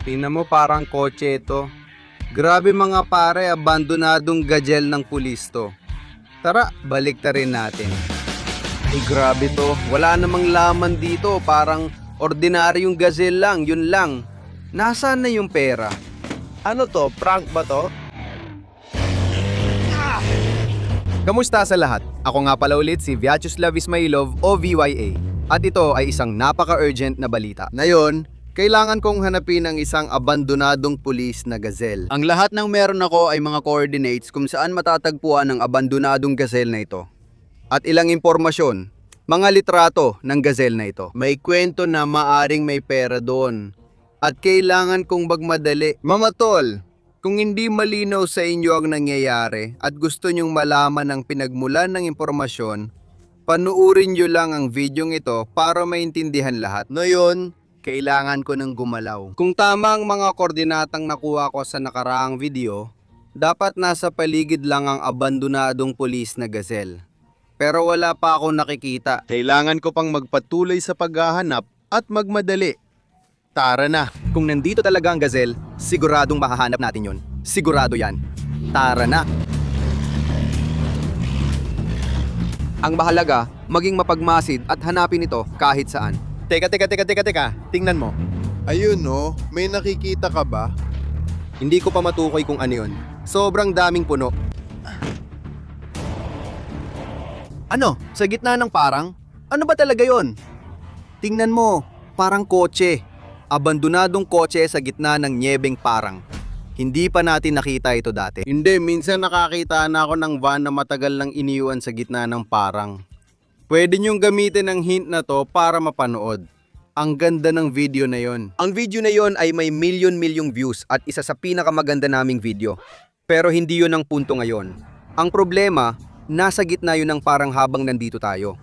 Tingnan mo parang kotse ito. Grabe mga pare, abandonadong gazelle ng pulis to. Tara, balik ta rin natin. Ay grabe to, wala namang laman dito, parang ordinaryong gazelle lang, yun lang. Nasaan na yung pera? Ano to? Prank ba to? Kamusta sa lahat? Ako nga pala ulit si Vyacheslav Ismailov o VYA. At ito ay isang napaka-urgent na balita. Ngayon, kailangan kong hanapin ang isang abandonadong pulis na gazelle. Ang lahat ng meron ako ay mga coordinates kung saan matatagpuan ang abandonadong gazelle na ito. At ilang impormasyon, mga litrato ng gazelle na ito. May kwento na maaring may pera doon. At kailangan kong magmadali. Mama Tol, kung hindi malinaw sa inyo ang nangyayari at gusto nyong malaman ang pinagmulan ng impormasyon, panuurin nyo lang ang videong ito para maintindihan lahat. Ngayon, kailangan ko ng gumalaw. Kung tama ang mga koordinatang nakuha ko sa nakaraang video, dapat nasa paligid lang ang abandonadong pulis na gazelle. Pero wala pa akong nakikita. Kailangan ko pang magpatuloy sa paghahanap at magmadali. Tara na. Kung nandito talaga ang gazelle, siguradong mahahanap natin yon. Sigurado yan. Tara na. Ang mahalaga, maging mapagmasid at hanapin ito kahit saan. Teka. Tingnan mo. Ayun no, may nakikita ka ba? Hindi ko pa matukoy kung ano yun. Sobrang daming puno. Ano? Sa gitna ng parang? Ano ba talaga yon? Tingnan mo, parang kotse. Abandonadong kotse sa gitna ng nyebeng parang. Hindi pa natin nakita ito dati. Hindi, minsan nakakita na ako ng van na matagal nang iniwan sa gitna ng parang. Pwede nyong gamitin ang hint na to para mapanood. Ang ganda ng video na yon. Ang video na yon ay may milyon-milyong views at isa sa pinakamaganda naming video. Pero hindi yun ang punto ngayon. Ang problema, nasa gitna yun ng parang habang nandito tayo.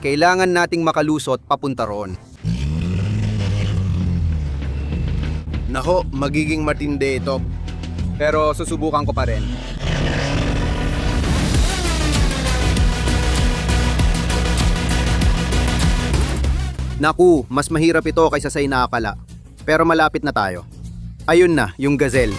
Kailangan nating makalusot papunta roon. Nako, magiging matindi ito. Pero susubukan ko pa rin. Naku, mas mahirap ito kaysa sa inaakala. Pero malapit na tayo. Ayun na, yung gazelle.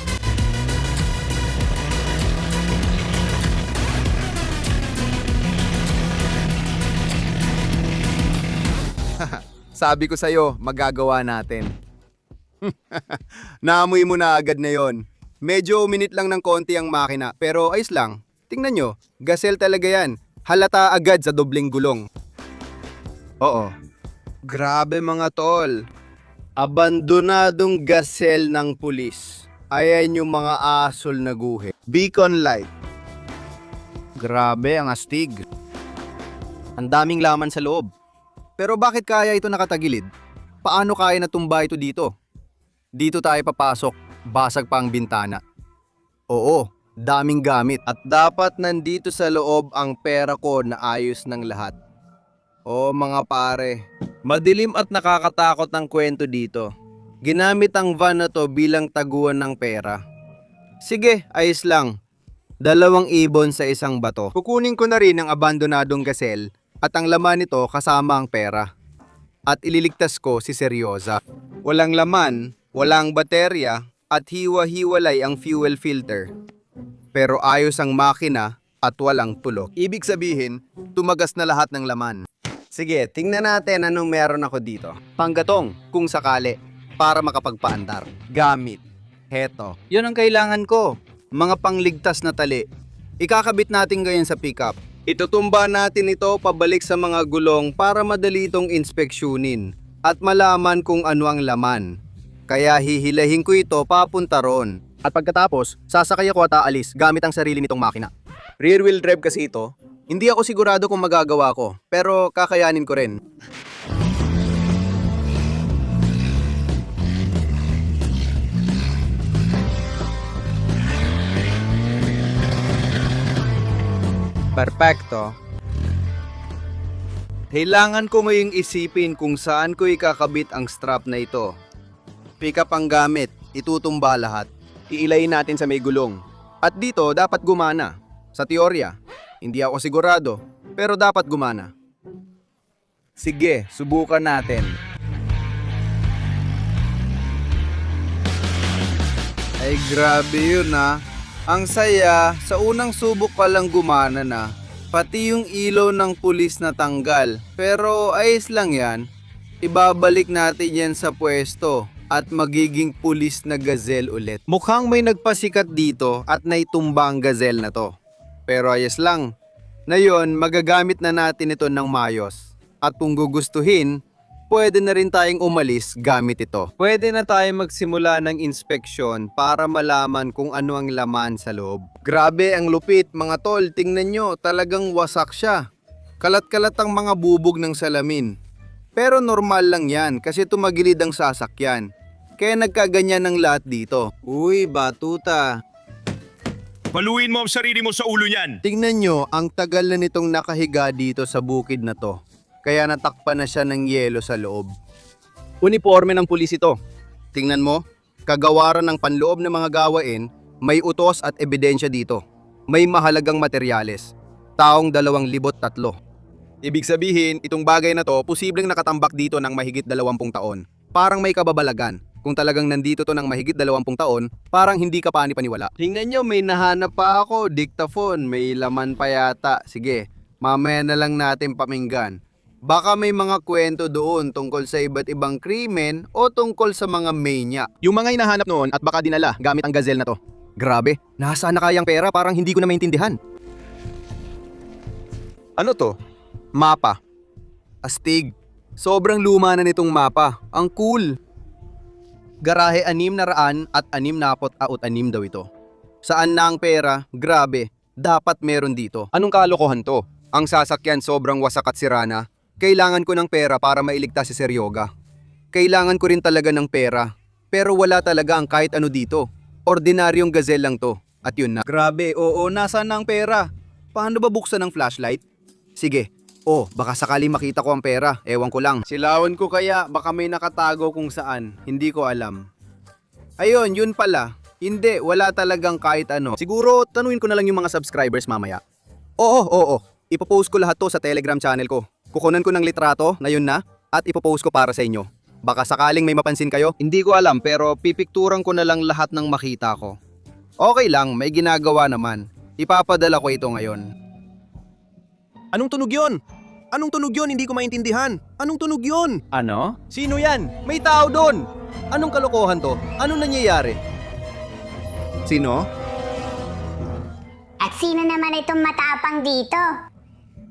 Sabi ko sa'yo, magagawa natin. Naamoy mo na agad na yon. Medyo uminit lang ng konti ang makina, pero ayos lang. Tingnan nyo, gazelle talaga yan. Halata agad sa dobling gulong. Oo. Grabe mga tol. Abandonadong gazelle ng pulis. Ayan yung mga asol na guhe. Beacon light. Grabe ang astig. Ang daming laman sa loob. Pero bakit kaya ito nakatagilid? Paano kaya natumba ito dito? Dito tayo papasok, basag pa ang bintana. Oo, daming gamit. At dapat nandito sa loob ang pera ko na ayos ng lahat. Oo mga pare, madilim at nakakatakot ang kwento dito. Ginamit ang van na to bilang taguan ng pera. Sige, ayos lang. 2 ibon sa isang bato. Kukunin ko na rin ang abandonadong gazelle at ang laman nito kasama ang pera. At ililigtas ko si Seryosa. Walang laman, walang baterya, at hiwa-hiwalay ang fuel filter. Pero ayos ang makina at walang tulok. Ibig sabihin, tumagas na lahat ng laman. Sige, tingnan natin anong meron ako dito. Panggatong, kung sakali, para makapagpaandar. Gamit. Heto. Yun ang kailangan ko. Mga pangligtas na tali. Ikakabit natin ngayon sa pickup. Itutumba natin ito pabalik sa mga gulong para madali itong inspeksyonin at malaman kung ano ang laman. Kaya hihilahin ko ito papunta roon. At pagkatapos, sasakay ako at aalis gamit ang sarili nitong makina. Rear wheel drive kasi ito. Hindi ako sigurado kung magagawa ko, pero kakayanin ko rin. Perfecto. Kailangan ko ngayong isipin kung saan ko ikakabit ang strap na ito. Pick up ang gamit, itutumba lahat. Iilayin natin sa may gulong. At dito dapat gumana. Sa teorya, hindi ako sigurado, pero dapat gumana. Sige, subukan natin. Ay grabe yun Ang saya, sa unang subok pa lang gumana na. Pati yung ilaw ng pulis na tanggal. Pero ayos lang yan. Ibabalik natin yan sa pwesto at magiging pulis na gazelle ulit. Mukhang may nagpasikat dito at naitumba ang gazelle na to. Pero ayos lang. Ngayon, magagamit na natin ito ng mayos. At kung gugustuhin, pwede na rin tayong umalis gamit ito. Pwede na tayong magsimula ng inspeksyon para malaman kung ano ang laman sa loob. Grabe ang lupit mga tol, tingnan nyo, talagang wasak siya. Kalat-kalat ang mga bubog ng salamin. Pero normal lang yan kasi tumagilid ang sasakyan. Kaya nagkaganyan ng lahat dito. Uy, batuta. Paluin mo ang sarili mo sa ulo niyan. Tingnan nyo, ang tagal na nitong nakahiga dito sa bukid na to. Kaya natakpan na siya ng yelo sa loob. Uniforme ng pulis ito. Tingnan mo, kagawaran ng panloob ng mga gawain, may utos at ebidensya dito. May mahalagang materyales. Taong 2,003. Ibig sabihin, itong bagay na to, posibleng nakatambak dito ng mahigit 20 taon. Parang may kababalagan. Kung talagang nandito to ng mahigit 20 taon, parang hindi ka pani-paniwala. Tingnan nyo, may nahanap pa ako, dictaphone, may laman pa yata. Sige, mamaya na lang natin paminggan. Baka may mga kwento doon tungkol sa iba't ibang krimen o tungkol sa mga mania. Yung mga hinahanap noon at baka dinala gamit ang gazelle na to. Grabe, nasaan na kayang pera parang hindi ko na maintindihan. Ano to? Mapa. Astig. Sobrang luma na nitong mapa. Ang cool. Garahe 600 at 646 daw ito. Saan na ang pera? Grabe. Dapat meron dito. Anong kalokohan to? Ang sasakyan sobrang wasak at sira na. Kailangan ko ng pera para mailigtas si Sir Yoga. Kailangan ko rin talaga ng pera. Pero wala talaga ang kahit ano dito. Ordinaryong gazelle lang to. At yun na. Grabe, oo, nasaan na ang pera? Paano ba buksan ng flashlight? Sige. Oh, baka sakali makita ko ang pera. Ewan ko lang. Silawan ko kaya, baka may nakatago kung saan. Hindi ko alam. Ayun, yun pala. Hindi, wala talagang kahit ano. Siguro, tanuin ko na lang yung mga subscribers mamaya. Oo. Ipopost ko lahat to sa Telegram channel ko. Kukunan ko ng litrato, ngayon na, at ipopost ko para sa inyo. Baka sakaling may mapansin kayo. Hindi ko alam, pero pipikturan ko na lang lahat ng makita ko. Okay lang, may ginagawa naman. Ipapadala ko ito ngayon. Anong tunog yon? Anong tunog yon? Hindi ko maintindihan. Anong tunog yon? Ano? Sino yan? May tao doon! Anong kalokohan to? Anong nangyayari? Sino? At sino naman itong matapang dito?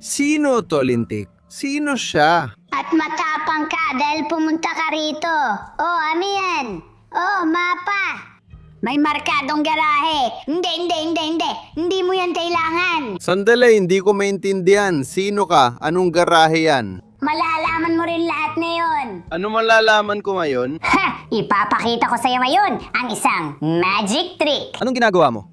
Sino to, Lintik? Sino siya? At matapang ka dahil pumunta ka rito. Oh, ano yan? Oh, mapa. May markadong garahe. Hindi. Hindi mo yan kailangan. Sandali, hindi ko maintindihan. Sino ka? Anong garahe yan? Malalaman mo rin lahat na yon. Ano malalaman ko ngayon? Ha! Ipapakita ko sa'yo ngayon ang isang magic trick. Anong ginagawa mo?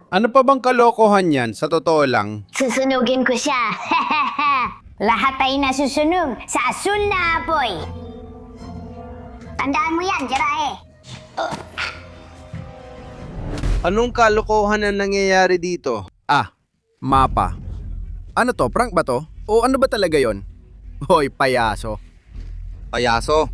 Ano pa bang kalokohan yan? Sa totoo lang. Susunugin ko siya. Lahat ay nasusunog sa asul na apoy. Tandaan mo yan, garahe. Anong kalokohan ang nangyayari dito? Mapa. Ano to? Prank ba to? O ano ba talaga yon? Hoy, payaso. Payaso?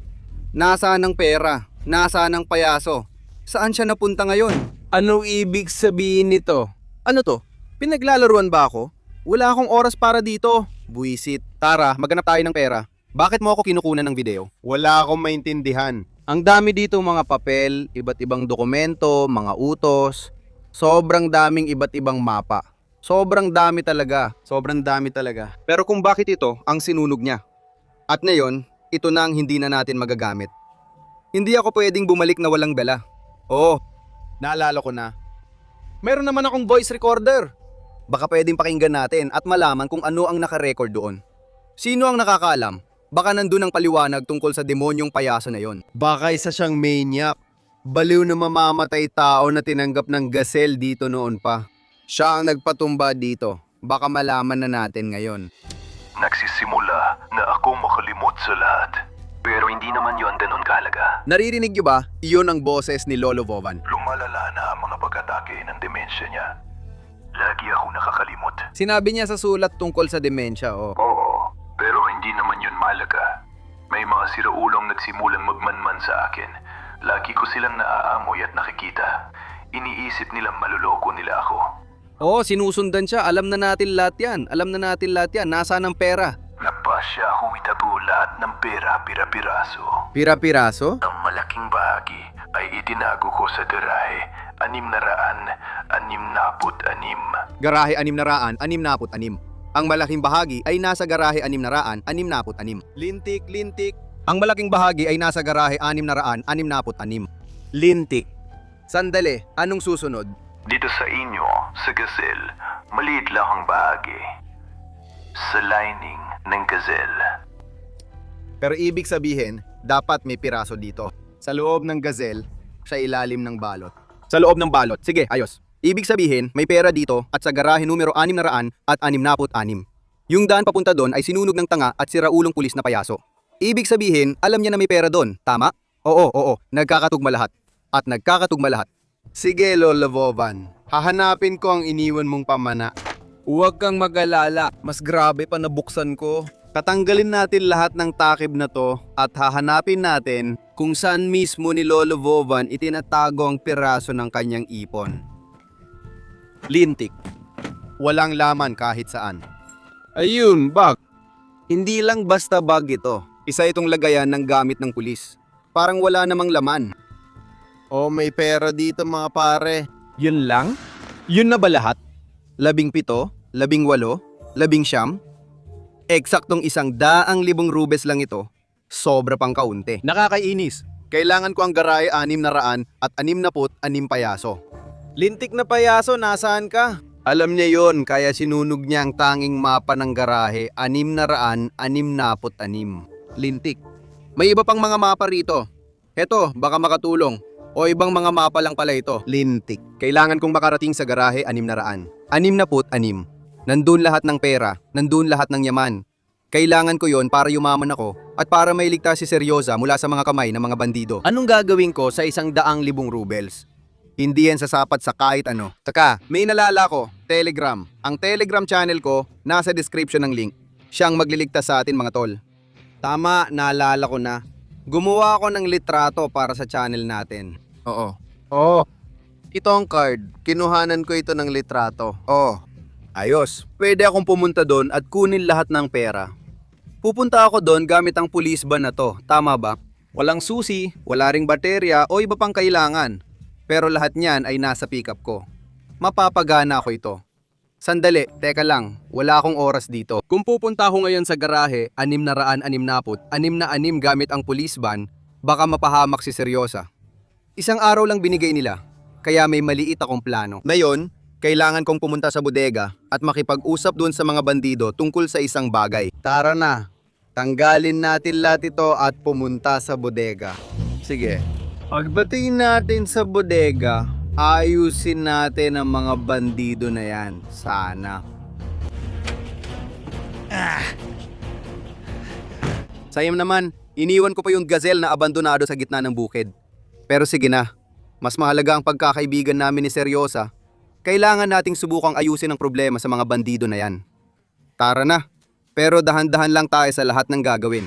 Nasaan ang pera? Nasaan ang payaso? Saan siya napunta ngayon? Anong ibig sabihin nito? Ano to? Pinaglalaruan ba ako? Wala akong oras para dito. Buisit. Tara, maghanap tayo ng pera. Bakit mo ako kinukunan ng video? Wala akong maintindihan. Ang dami dito mga papel, iba't ibang dokumento, mga utos. Sobrang daming iba't ibang mapa. Sobrang dami talaga. Pero kung bakit ito ang sinunog niya? At ngayon, ito na ang hindi na natin magagamit. Hindi ako pwedeng bumalik na walang dala. Oo, naalala ko na. Meron naman akong voice recorder. Baka pwedeng pakinggan natin at malaman kung ano ang nakarecord doon. Sino ang nakakaalam? Baka nandun ang paliwanag tungkol sa demonyong payaso na yon. Baka isa siyang maniac. Baliw na mamamatay tao na tinanggap ng gazelle dito noon pa. Siya ang nagpatumba dito. Baka malaman na natin ngayon. Nagsisimula na ako makalimot sa lahat. Pero hindi naman yon ganun kahalaga. Naririnig niyo ba? Iyon ang boses ni Lolo Vovan. Lumalala na ang mga pag-atake ng demensya niya. Lagi ako nakakalimot. Sinabi niya sa sulat tungkol sa demensya, Oo, pero hindi naman yun malaga. May mga siraulong nagsimulang magmanman sa akin. Lagi ko silang naaamoy at nakikita. Iniisip nilang maluloko nila ako. Oo, sinusundan siya. Alam na natin lahat yan. Nasaan ang pera? Napasya akong itabu lahat ng pera pira-piraso. Pira-piraso? Ang malaking bahagi ay itinago ko sa garahe 666. Garahe 666. Ang malaking bahagi ay nasa garahe 666. Lintik. Ang malaking bahagi ay nasa garahe 666. Lintik. Sandali, anong susunod? Dito sa inyo, sa gazelle, maliit lang ang bahagi. Sa lining ng gazelle. Pero ibig sabihin, dapat may piraso dito. Sa loob ng gazelle, sa ilalim ng balot. Sa loob ng balot. Sige, ayos. Ibig sabihin, may pera dito at sa garahe numero 666. Yung daan papunta doon ay sinunog ng tanga at siraulong pulis na payaso. Ibig sabihin, alam niya na may pera doon. Tama? Oo. Nagkakatugma lahat. At nagkakatugma lahat. Sige, Lolo Vovan. Hahanapin ko ang iniwan mong pamana. Huwag kang mag-alala. Mas grabe pa nabuksan ko. Tatanggalin natin lahat ng takib na to at hahanapin natin kung saan mismo ni Lolo Vovan itinatago ang piraso ng kanyang ipon. Lintik. Walang laman kahit saan. Ayun, bag. Hindi lang basta bag ito. Isa itong lagayan ng gamit ng pulis. Parang wala namang laman. Oh, may pera dito mga pare. Yun lang? Yun na ba lahat? 17, 18, 19? Eksaktong 100,000 rubes lang ito. Sobra pang kaunti. Nakakainis. Kailangan ko ang garahe 600 at 66 payaso. Lintik na payaso, nasaan ka? Alam niya yon, kaya sinunog niya ang tanging mapa ng garahe 666. Lintik. May iba pang mga mapa rito. Heto, baka makatulong. O ibang mga mapa lang pala ito. Lintik. Kailangan kong makarating sa garahe 600. 66. Nandun lahat ng pera, nandun lahat ng yaman. Kailangan ko yon para yumaman ako at para mailigtas si Seryosa mula sa mga kamay ng mga bandido. Anong gagawin ko sa 100,000 rubles? Hindi yan sasapat sa kahit ano. Taka, may nalala ko, Telegram. Ang Telegram channel ko, nasa description ng link. Siyang magliligtas sa atin mga tol. Tama, naalala ko na. Gumawa ako ng litrato para sa channel natin. Oo. Oh, Ito ang card. Kinuhanan ko ito ng litrato. Oh. Ayos. Pwede akong pumunta doon at kunin lahat ng pera. Pupunta ako doon gamit ang police van na to. Tama ba? Walang susi, wala ring baterya o iba pang kailangan. Pero lahat niyan ay nasa pickup ko. Mapapagana ako ito. Sandali, teka lang. Wala akong oras dito. Kung pupunta ako ngayon sa garahe, 666 gamit ang police van, baka mapahamak si Seryosa. Isang araw lang binigay nila, kaya may maliit akong plano. Ngayon, kailangan kong pumunta sa bodega at makipag-usap doon sa mga bandido tungkol sa isang bagay. tara na. Tanggalin natin lahat ito at pumunta sa bodega. Sige. Pagdating natin sa bodega, ayusin natin ang mga bandido na yan. Sana. Sayang naman, iniwan ko pa yung gazelle na abandonado sa gitna ng bukid. Pero sige na, mas mahalaga ang pagkakaibigan namin ni Seryosa. Kailangan nating subukang ayusin ang problema sa mga bandido na yan. Tara na, pero dahan-dahan lang tayo sa lahat ng gagawin.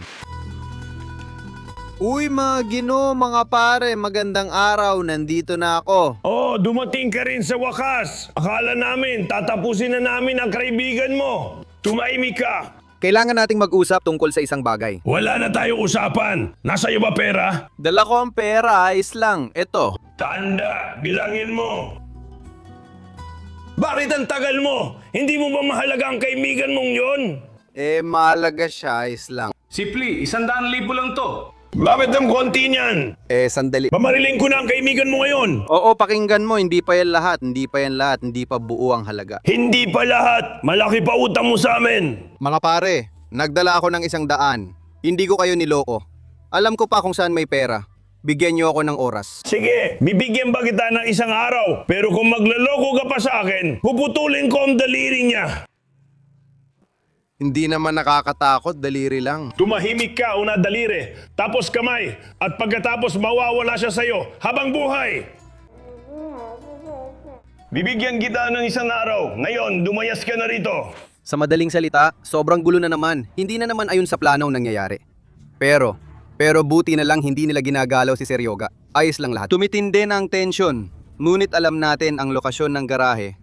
Uy mga Ginoo, mga pare, magandang araw, nandito na ako. Oh, dumating ka rin sa wakas. Akala namin, tatapusin na namin ang kaibigan mo. Tumahimik ka. Kailangan nating mag-usap tungkol sa isang bagay. Wala na tayong usapan. Nasa iyo ba pera? Dala ko ang pera, ayos lang, eto. Tanda, bilangin mo. Bakit ang tagal mo? Hindi mo ba mahalaga ang kaibigan mong yon? Mahalaga siya, ayos lang. Sipli, 100,000 lang to. Bakit ang konti niyan? Sandali. Pamariling ko na ang kaibigan mo ngayon. Oo, pakinggan mo, hindi pa yan lahat, hindi pa buo ang halaga. Hindi pa lahat. Malaki pa utang mo sa amin. Mga pare, nagdala ako ng 100. Hindi ko kayo niloko. Alam ko pa kung saan may pera. Bigyan niyo ako ng oras. Sige, bibigyan ba kita ng isang araw? Pero kung maglaloko ka pa sa akin, puputulin ko ang daliri niya. Hindi naman nakakatakot, daliri lang. Tumahimik ka una daliri, tapos kamay, at pagkatapos mawawala siya sa'yo habang buhay. Bibigyan kita ng isang araw. Ngayon, dumayas ka na rito. Sa madaling salita, sobrang gulo na naman. Hindi na naman ayon sa plano ang nangyayari. Pero, Pero buti na lang hindi nila ginagalaw si Sir Yoga. Ayos lang lahat. Tumitindi na ang tensyon. Ngunit alam natin ang lokasyon ng garahe.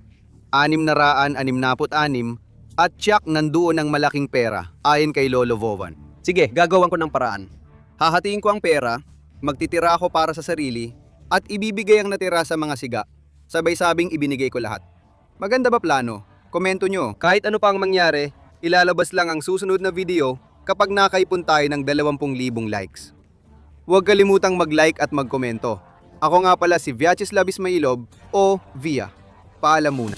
666 at tiyak nandoon ang malaking pera ayon kay Lolo Vovan. Sige, gagawan ko ng paraan. Hahatiin ko ang pera, magtitira ako para sa sarili, at ibibigay ang natira sa mga siga. Sabay-sabing ibinigay ko lahat. Maganda ba plano? Komento nyo. Kahit ano pa ang mangyari, ilalabas lang ang susunod na video kapag nakaipon tayo ng 20,000 likes. Huwag kalimutang mag-like at mag-komento. Ako nga pala si Vyacheslav Ismailov o Via. Paalam muna.